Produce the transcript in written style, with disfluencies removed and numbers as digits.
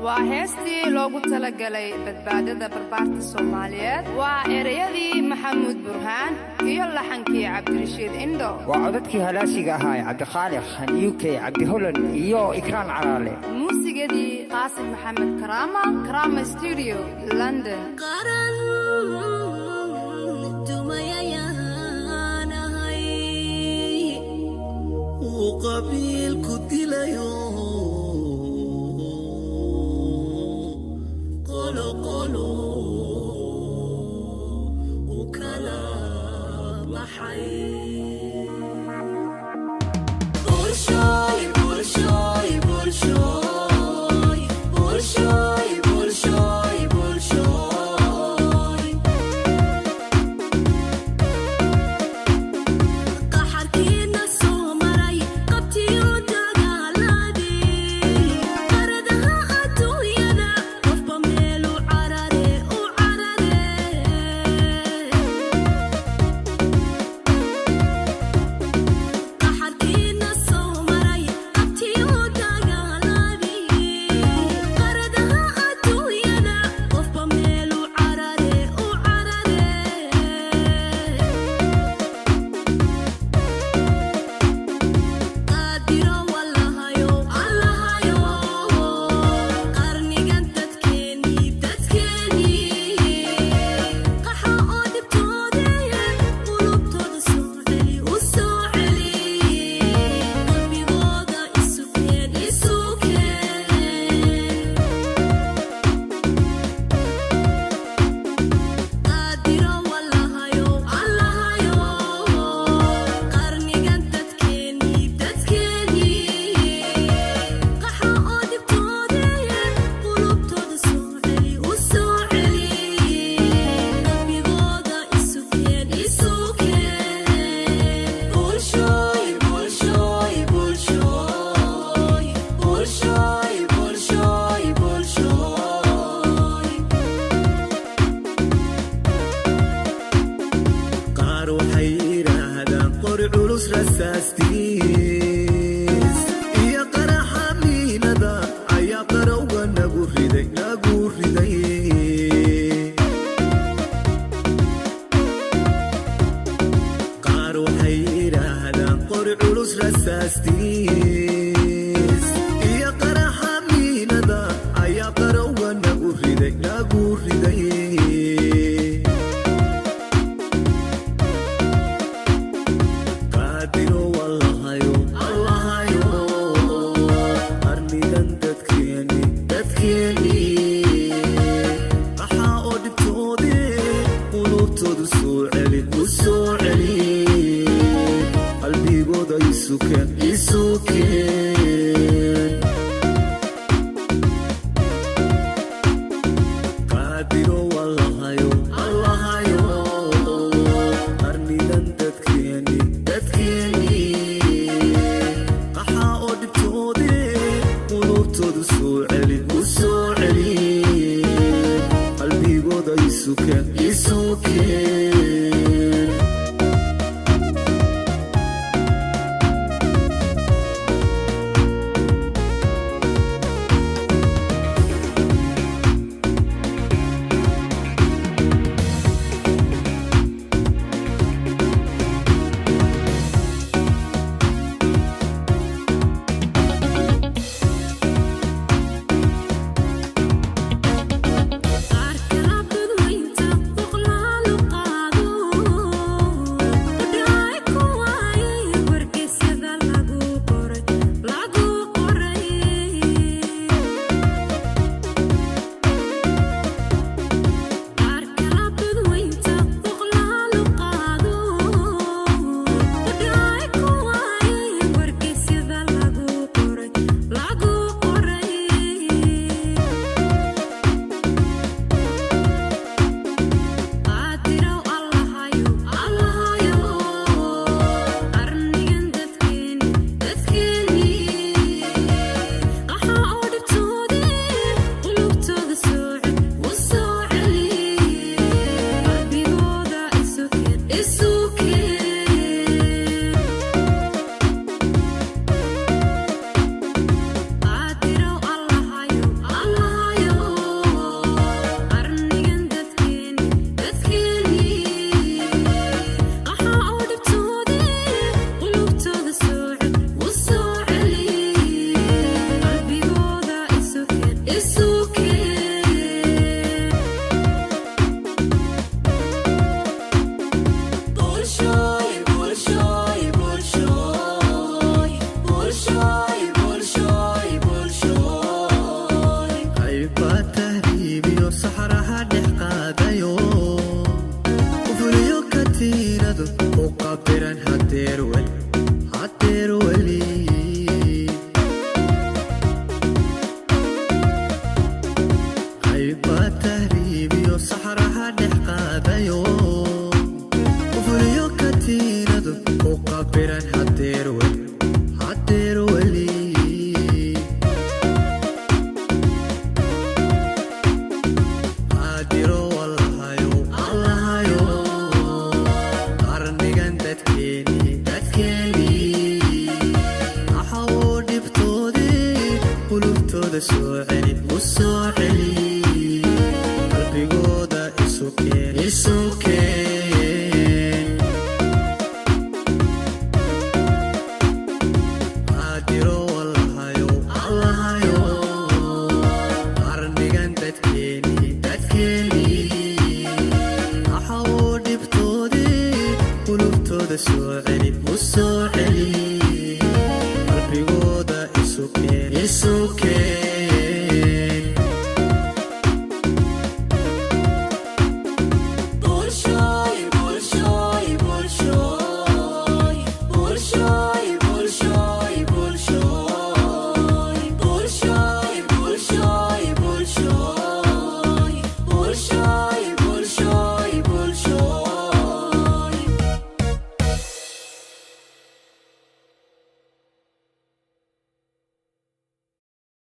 waa heestii loogu talagalay badbaadada barbaarta Soomaaliyeed waa ereyadii Maxamuud Burhaan iyo laxankii Cabdirashiid Indo waa codadkii halaasiga ahaa Cabdiqaaliq UK Cabdi Holland iyo Ikraan Caraale muusigadii Qaasim Maxamed Karama Studio London وقبيل كدليو قولو وكلام حي بولشوي بولشوي بولشوي بولشوي بولشوي بولشوي قحركينا سومري قبتي ودقالادي قردها أدوينا قف بميل وعراري قحركينا سومري قبتي ودقالادي قردها أدوينا قف بميل وعراري قادرة والله قرنيقان تتكيني قحا قودي بتودي قلوب تود سوعلي وسوعلي قلبي غوضة إسوكين قادرة والله قرنيقان تتكيني قحا قودي بتودي قلوب تود سوعلي وسوعلي قلبي غوضة إسوكين بولشوي بولشوي بولشوي بولشوي بولشوي بولشوي qaar waxay yiraahdaan qori culus rasaastiis iyo qaraxa miinada ayaa qarowga nagu riday qaar waxay yiraahdaan qori culus rasaastiis iyo qaraxa miinada ayaa qarowga nagu riday قادروا والله قرنيقان تتكيني قحا قودي بتودي قلوب تود سوعلي قلبي غوضة إسوكين قادروا والله قرنيقان تتكيني قحا قودي بتودي قلوب تود سوعلي قلبي غوضة إسوكين قارك ربض وينت وقلال وقادو qabiran hadeer weli qayba tahriibiyo saxraha dhex qaadayo qufulyo katiinadu ku qabiran hadeer weli qaadiro wallahayo qarnigan dadkeeni waxa uu dhibtoodii qulubtooda soo celi qalbigooda isu keen qaadiro wallahayo qarnigan dadkeeni waxa uu dhibtoodii qulubtooda soo celi